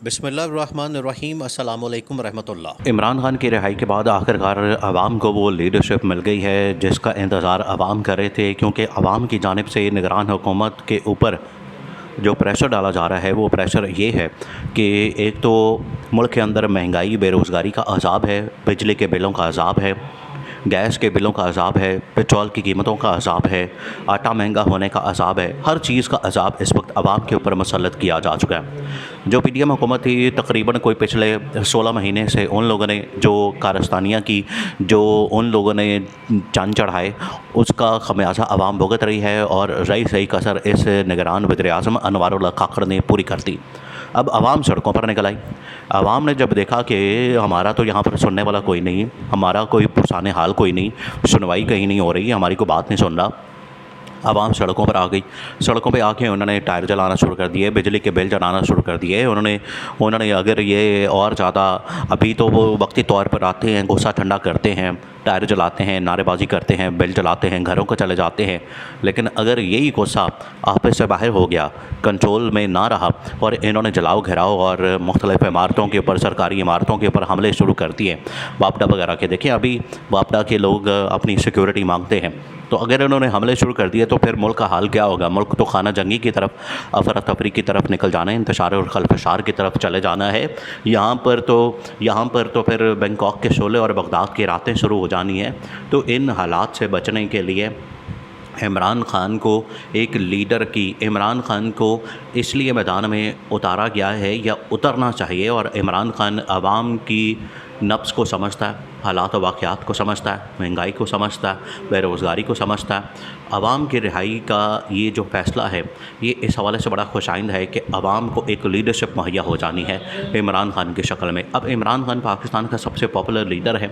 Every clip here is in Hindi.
बिस्मिल्लाहिर्रहमानिर्रहीम अस्सलामु अलैकुम रहमतुल्लाह। इमरान खान की रिहाई के बाद आखिरकार आवाम को वो लीडरशिप मिल गई है जिसका इंतज़ार आवाम कर रहे थे, क्योंकि आवाम की जानिब से निगरान हुकूमत के ऊपर जो प्रेशर डाला जा रहा है वो प्रेशर ये है कि एक तो मुल्क के अंदर महंगाई बेरोज़गारी का अज़ाब है, बिजली के बिलों का अज़ाब है, गैस के बिलों का अज़ाब है, पेट्रोल की कीमतों का अज़ाब है, आटा महंगा होने का अज़ाब है। हर चीज़ का अज़ाब इस वक्त आवाम के ऊपर मुसल्लत किया जा चुका है। जो पीडीएम हुकूमत थी, तकरीबन कोई पिछले 16 महीने से उन लोगों ने जो कारस्तानियाँ की, जो उन लोगों ने चंद चढ़ाए, उसका खमियाजा आवाम भुगत रही है और रही सही कसर इस निगरान वज़ीर-ए-आज़म अनवारुल्लाह काकड़ ने पूरी कर दी। अब आवाम सड़कों पर निकल आई। आवाम ने जब देखा कि हमारा तो यहाँ पर सुनने वाला कोई नहीं, हमारा कोई पुरसाने हाल कोई नहीं, सुनवाई कहीं नहीं हो रही, हमारी कोई बात नहीं सुन रहा, आवाम सड़कों पर आ गई। सड़कों पे आके उन्होंने टायर जलाना शुरू कर दिए, बिजली के बिल चढ़ाना शुरू कर दिए। उन्होंने अगर ये और ज़्यादा, अभी तो वो वक्ती तौर पर आते हैं, गुस्सा ठंडा करते हैं, टायर जलाते हैं, नारेबाजी करते हैं, बिल जलाते हैं, घरों को चले जाते हैं, लेकिन अगर यही गुस्सा आपस से बाहर हो गया, कंट्रोल में ना रहा और इन्होंने जलाओ घेराव और मुख्तलिफ़ इमारतों के ऊपर, सरकारी इमारतों के ऊपर हमले शुरू कर दिए, वापडा वगैरह के, देखिए अभी वापडा के लोग अपनी सिक्योरिटी मांगते हैं, तो अगर इन्होंने हमले शुरू कर दिए तो फिर मुल्क का हाल क्या होगा? मुल्क तो खाना जंगी की तरफ, अफरा तफरी की तरफ निकल जाना है, इंतशार और खलफशार की तरफ चले जाना है। यहाँ पर तो फिर बैंकॉक के शोले और बगदाद की रातें शुरू हो जानी है। तो इन हालात से बचने के लिए इमरान खान को इसलिए मैदान में उतारा गया है या उतरना चाहिए, और इमरान खान आवाम की नब्ज़ को समझता है, हालात व वाक़यात को समझता है, महंगाई को समझता है, बेरोज़गारी को समझता है। आवाम की रिहाई का ये जो फ़ैसला है, ये इस हवाले से बड़ा खुशाइंद है कि आवाम को एक लीडरशिप मुहैया हो जानी है इमरान खान की शक्ल में। अब इमरान खान पाकिस्तान का सबसे पॉपुलर लीडर है,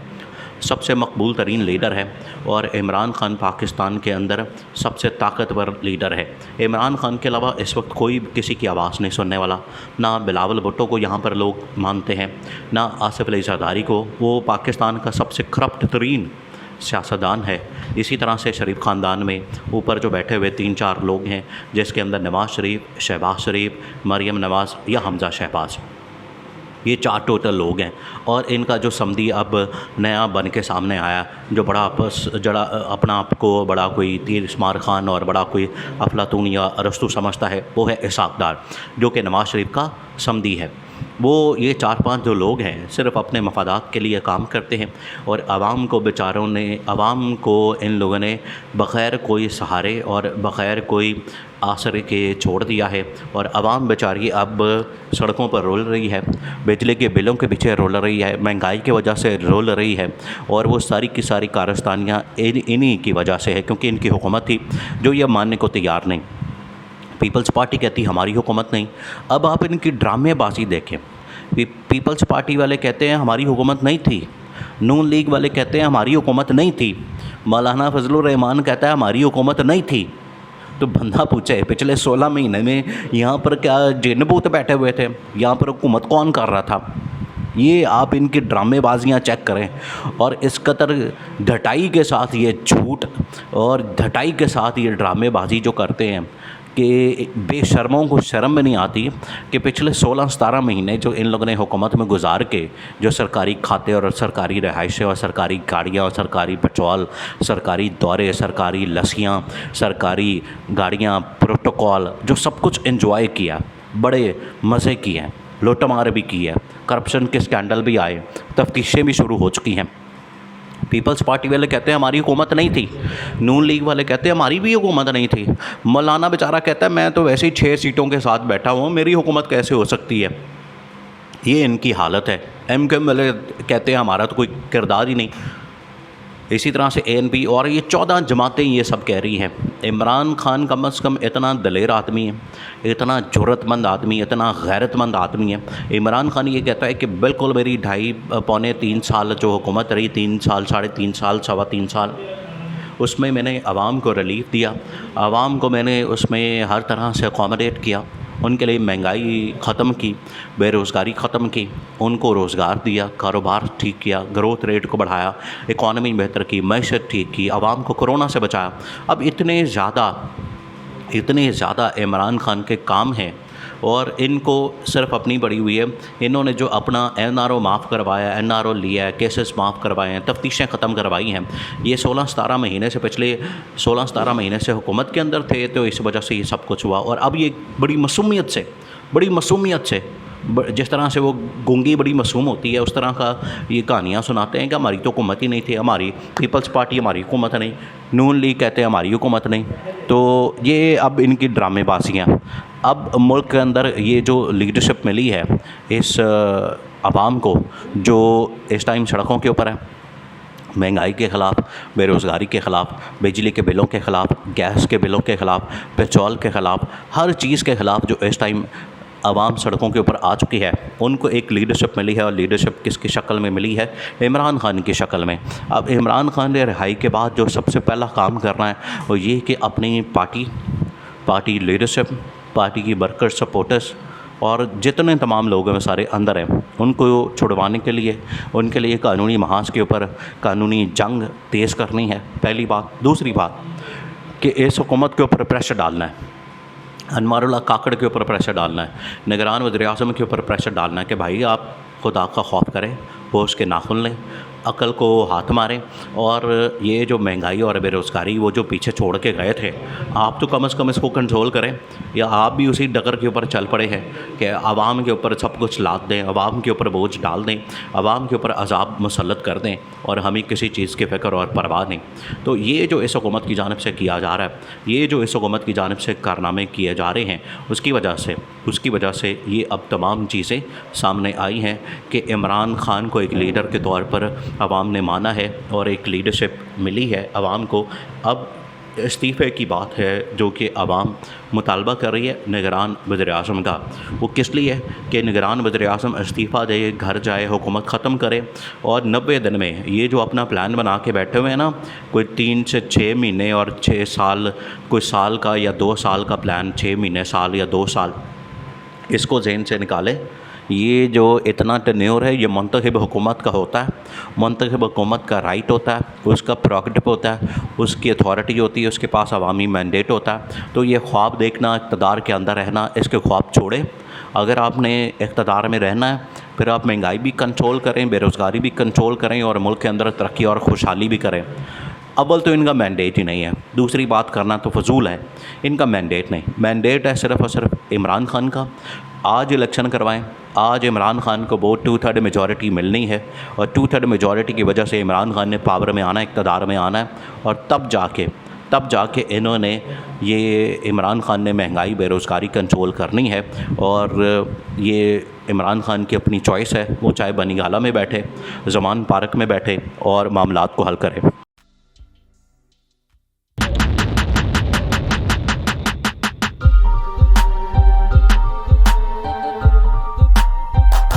सबसे मकबूल तरीन लीडर है, और इमरान खान पाकिस्तान के अंदर सबसे ताकतवर लीडर है। इमरान खान के अलावा इस वक्त कोई किसी की आवाज़ नहीं सुनने वाला। ना बिलावल भुट्टो को यहाँ पर लोग मानते हैं, ना आसिफ अली ज़रदारी को, वो पाकिस्तान का सबसे करप्ट तरीन सियासतदान है। इसी तरह से शरीफ ख़ानदान में ऊपर जो बैठे हुए 3-4 लोग हैं, जिसके अंदर नवाज़ शरीफ, शहबाज शरीफ, मरियम नवाज़ या हमज़ा शहबाज, ये 4 टोटल लोग हैं। और इनका जो समधी अब नया बन के सामने आया, जो अपना आप को बड़ा कोई तीर इस्मार खान और बड़ा कोई अफलातून या अरस्तू समझता है, वो है इसहाक़ डार, जो कि नवाज़ शरीफ का समधी है। वो ये 4-5 जो लोग हैं सिर्फ़ अपने मफादात के लिए काम करते हैं, और आवाम को इन लोगों ने बग़ैर कोई सहारे और बग़ैर कोई आसरे के छोड़ दिया है। और आवाम बेचारी अब सड़कों पर रोल रही है, बिजली के बिलों के पीछे रोल रही है, महंगाई की वजह से रोल रही है, और वो सारी की सारी कारस्तानियाँ इन्हीं की वजह से है, क्योंकि इनकी हुकूमत थी जो ये मानने को तैयार नहीं। पीपल्स पार्टी कहती हमारी हुकूमत नहीं। अब आप इनकी ड्रामेबाजी देखें। पीपल्स पार्टी वाले कहते हैं हमारी हुकूमत नहीं थी, नून लीग वाले कहते हैं हमारी हुकूमत नहीं थी, मौलाना फजलुर रहमान कहता है हमारी हुकूमत नहीं थी। तो बंदा पूछे पिछले 16 महीने में यहाँ पर क्या जिन भूत बैठे हुए थे? यहाँ पर हुकूमत कौन कर रहा था? ये आप इनकी ड्रामेबाजियाँ चेक करें, और इस कदर ढटाई के साथ ये झूठ और ढटाई के साथ ये ड्रामेबाजी जो करते हैं कि बेशर्मों को शर्म में नहीं आती कि पिछले 16-17 महीने जो इन लोगों ने हुकूमत में गुजार के जो सरकारी खाते और सरकारी रहाइशें और सरकारी गाड़ियाँ और सरकारी पेट्रोल, सरकारी दौरे, सरकारी लस्सियाँ, सरकारी गाड़ियाँ, प्रोटोकॉल, जो सब कुछ एंजॉय किया, बड़े मज़े किए हैं, लूटमार भी की है, करप्शन के स्कैंडल भी आए, तफ्तीशें भी शुरू हो चुकी हैं। पीपल्स पार्टी वाले कहते हैं हमारी हुकूमत नहीं थी, नून लीग वाले कहते हैं हमारी भी हुकूमत नहीं थी, मौलाना बेचारा कहता है मैं तो वैसे ही 6 सीटों के साथ बैठा हूँ, मेरी हुकूमत कैसे हो सकती है? ये इनकी हालत है। एमक्यूएम वाले कहते हैं हमारा तो कोई किरदार ही नहीं। इसी तरह से एएनपी और ये 14 जमातें ये सब कह रही हैं। इमरान खान कम अज़ कम इतना दलेर आदमी है, इतना ज़रूरतमंद आदमी, इतना गैरतमंद आदमी है। इमरान खान ये कहता है कि बिल्कुल मेरी 2.5-3 साल जो हुकूमत रही, 3 साल, 3.5 साल, 3.25 साल, उसमें मैंने आवाम को रिलीफ दिया, आवाम को मैंने उसमें हर तरह से अकोमोडेट किया, उनके लिए महंगाई ख़त्म की, बेरोज़गारी ख़त्म की, उनको रोज़गार दिया, कारोबार ठीक किया, ग्रोथ रेट को बढ़ाया, इकॉनमी बेहतर की, मैशत ठीक की, आवाम को कोरोना से बचाया। अब इतने ज़्यादा इमरान खान के काम हैं और इनको सिर्फ अपनी पड़ी हुई है। इन्होंने जो अपना NRO माफ़ करवाया, NRO लिया है, केसेस माफ़ करवाए हैं, तफ्तीशें ख़त्म करवाई हैं, ये 16-17 महीने से, पिछले 16-17 महीने से हुकूमत के अंदर थे, तो इस वजह से ये सब कुछ हुआ। और अब ये बड़ी मासूमियत से जिस तरह से वो गूंगी बड़ी मासूम होती है, उस तरह का ये कहानियाँ सुनाते हैं कि हमारी तो हुकूमत ही नहीं थी, हमारी पीपल्स पार्टी हमारी हुकूमत नहीं, नून लीग कहते हैं हमारी हुकूमत नहीं। तो ये अब इनकी ड्रामेबाजियाँ। अब मुल्क के अंदर ये जो लीडरशिप मिली है इस आवाम को, जो इस टाइम सड़कों के ऊपर है, महंगाई के ख़िलाफ़, बेरोज़गारी के ख़िलाफ़, बिजली के बिलों के ख़िलाफ़, गैस के बिलों के ख़िलाफ़, पेट्रोल के ख़िलाफ़, हर चीज़ के ख़िलाफ़ जो इस टाइम आवाम सड़कों के ऊपर आ चुकी है, उनको एक लीडरशिप मिली है। और लीडरशिप किसकी शक्ल में मिली है? इमरान खान की शक्ल में। अब इमरान खान ने रिहाई के बाद जो सबसे पहला काम करना है वो ये कि अपनी पार्टी लीडरशिप, पार्टी की वर्कर सपोर्टर्स और जितने तमाम लोग हैं सारे अंदर हैं, उनको छुड़वाने के लिए उनके लिए कानूनी महाज के ऊपर कानूनी जंग तेज़ करनी है, पहली बात। दूसरी बात कि इस हुकूमत के ऊपर प्रेशर डालना है, अनवारुल्लाह काकड़ के ऊपर प्रेशर डालना है, निगरान वज़ीर-ए-आज़म के ऊपर प्रेशर डालना है कि भाई आप खुदा का खौफ करें, होश के नाखुन लें, अकल को हाथ मारें। और ये जो महंगाई और बेरोज़गारी वो जो पीछे छोड़ के गए थे, आप तो कम से कम इसको कंट्रोल करें, या आप भी उसी डगर के ऊपर चल पड़े हैं कि आवाम के ऊपर सब कुछ लाद दें, आवाम के ऊपर बोझ डाल दें, आवाम के ऊपर अज़ाब मुसल्लत कर दें और हमें किसी चीज़ की फ़िक्र और परवाह नहीं। तो ये जो इस हुकूमत की जानिब से किया जा रहा है, ये जो इस हुकूमत की जानिब से कारनामे किए जा रहे हैं, उसकी वजह से ये अब तमाम चीज़ें सामने आई हैं कि इमरान खान को एक लीडर के तौर पर आवाम ने माना है और एक लीडरशिप मिली है आवाम को। अब इस्तीफ़े की बात है जो कि आवाम मुतालबा कर रही है निगरान वज़ीर-ए-आज़म का। वो किस लिए है कि निगरान वज़ीर-ए-आज़म इस्तीफ़ा दे, घर जाए, हुकूमत ख़त्म करे और 90 दिन में ये जो अपना प्लान बना के बैठे हुए हैं ना, कोई 3 से 6 महीने और 6 साल, कोई साल का या 2 साल का प्लान, 6 महीने, साल या 2 साल, इसको ज़हन से निकालें। ये जो इतना टेन्योर है ये मुंतखब हुकूमत का होता है, मुंतखब हुकूमत का राइट होता है, उसका प्रोगेटिव होता है, उसकी अथॉरिटी होती है, उसके पास अवामी मैंडेट होता है। तो ये ख्वाब देखना, इक़्तिदार के अंदर रहना, इसके ख्वाब छोड़ें। अगर आपने इक़्तिदार में रहना है फिर आप महंगाई भी कंट्रोल करें, बेरोज़गारी भी कंट्रोल करें और मुल्क के अंदर तरक्की और खुशहाली भी करें। अव्वल तो इनका मैंडेट ही नहीं है, दूसरी बात करना तो फजूल है, इनका मैंडेट नहीं, मैंडेट है सिर्फ़ और सिर्फ इमरान खान का। आज इलेक्शन करवाएं, आज इमरान खान को वोट 2/3 मेजॉरिटी मिलनी है और 2/3 मेजॉरिटी की वजह से इमरान खान ने पावर में आना है, इक़्तिदार में आना है। और तब जाके इन्होंने ये इमरान खान ने महंगाई, बेरोज़गारी कंट्रोल करनी है। और ये इमरान खान की अपनी चॉइस है, वो चाहे बनी गाला में बैठे, ज़मान पार्क में बैठे और मामलात को हल करे।